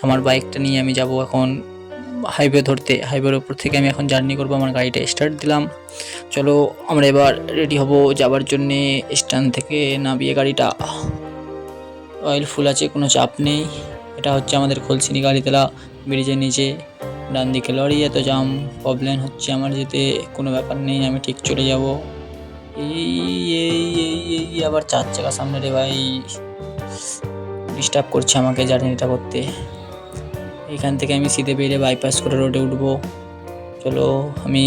আমার বাইকটা নিয়ে আমি যাব এখন হাইওয়ে ধরতে। হাইওয়ের ওপর থেকে আমি এখন জার্নি করব। আমার গাড়িটা স্টার্ট দিলাম। চলো আমরা এবার রেডি হব যাবার জন্যে। স্ট্যান্ড থেকে নামিয়ে গাড়িটা, অয়েল ফুল আছে, কোনো চাপ নেই। এটা হচ্ছে আমাদের খলসিনি গাড়িতলা ব্রিজের নিচে। ডান দিকে লরি, এত জাম প্রবলেম হচ্ছে আমার যেতে, কোনো ব্যাপার নেই, আমি ঠিক চলে যাব। এই এই এই এই আবার 4 চাকা সামনে রে ভাই, ডিস্টার্ব করছে আমাকে জার্নিটা করতে। এখান থেকে আমি সিধে বেরিয়ে বাইপাস করে রোডে উঠবো। চলো আমি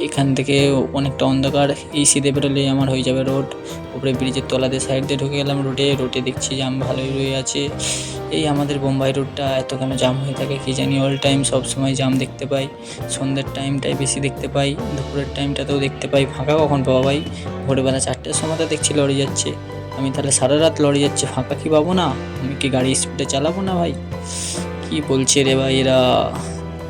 এখান থেকে অনেকটা অন্ধকার, এই সিধে বেরোলেই আমার হয়ে যাবে রোড। উপরে ব্রিজের তলাতে সাইড দিয়ে ঢুকে গেলাম রোডে দেখছি জাম ভালোই রয়ে আছে। এই আমাদের বোম্বাই রোডটা এত কেন জাম হয়ে থাকে কি জানি, অল টাইম সব সময় জাম দেখতে পাই। সন্ধ্যের টাইমটাই বেশি দেখতে পাই, দুপুরের টাইমটাতেও দেখতে পাই। ফাঁকা কখন পাবো ভাই? ভোরবেলা 4টের সময় তো দেখছি লরি যাচ্ছে, আমি তাহলে সারা রাত লরি যাচ্ছে, ফাঁকা কি পাবো না? আমি কি গাড়ি স্পিডে চালাবো না ভাই? কি বলছে রে ভাই এরা?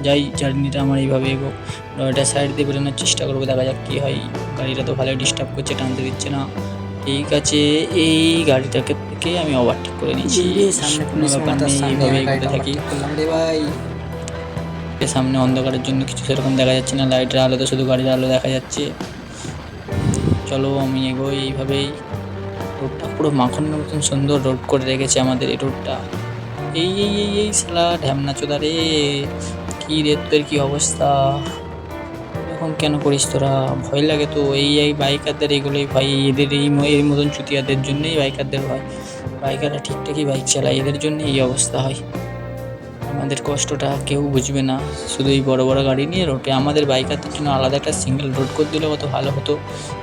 যাই, জার্নিটা আমার এইভাবে এগো। নয়টা সাইড দিয়ে বেরোনোর চেষ্টা করবো, দেখা যাক কী হয়। গাড়িটা তো ভালোই ডিস্টার্ব করছে, টানতে দিচ্ছে না। ঠিক আছে, এই গাড়িটাকে থেকে আমি ওভারটেক করে নিয়েছি, সামনে কোনো ব্যাপার নেই, এইভাবে এগোতে থাকি। করলাম রে ভাই। সামনে অন্ধকারের জন্য কিছু সেরকম দেখা যাচ্ছে না, লাইটের আলোতে শুধু গাড়ির আলো দেখা যাচ্ছে। চলো আমি এগোই এইভাবেই। রোডটা পুরো মাখনের মতন সুন্দর রোড করে রেখেছে আমাদের এই রোডটা। এই শালা ঢ্যামনা চোদা রে, কি রে তোদের কি অবস্থা? এরকম কেন করিস তোরা? ভয় লাগে তো। এই বাইকারদের এগুলোই ভাই, এদের এর মতন চুতিয়াদের জন্যই বাইকারদের ভয়। বাইকাররা ঠিকঠাকই বাইক চালায়, এদের জন্য এই অবস্থা হয়। আমাদের কষ্টটা কেউ বুঝবে না, শুধু এই বড় বড় গাড়ি নিয়ে রোডে। আমাদের বাইকারদের জন্য আলাদা একটা সিঙ্গেল রোড করে দিলে কত ভালো হতো,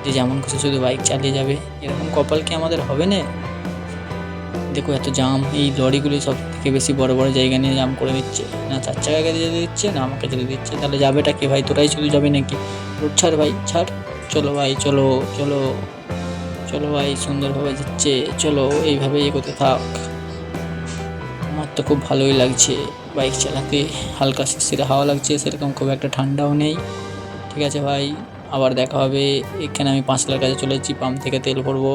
যে যেমন খুশি শুধু বাইক চালিয়ে যাবে। এরকম কপাল কি আমাদের হবে না? দেখো এত জাম, এই লরিগুলি সব থেকে বেশি বড় বড় জায়গা নিয়ে জাম করে দিচ্ছে। না 4 চাকাকে যেতে দিচ্ছে, না আমাকে যেতে দিচ্ছে। তাহলে যাবেটা কি ভাই? তোরাই শুধু যাবে নাকি? রোড ছাড় ভাই, ছাড়। চলো ভাই, চলো চলো চলো ভাই, সুন্দরভাবে যাচ্ছে। চলো এইভাবেই এগোতে থাক। আমার তো খুব ভালোই লাগছে বাইক চালাতে, হালকা শিরশিরে হাওয়া লাগছে, সেরকম খুব একটা ঠান্ডাও নেই। ঠিক আছে ভাই, আবার দেখা হবে। এখানে আমি 5লার কাছে চলে এসেছি, পাম্প থেকে তেল ভরবো।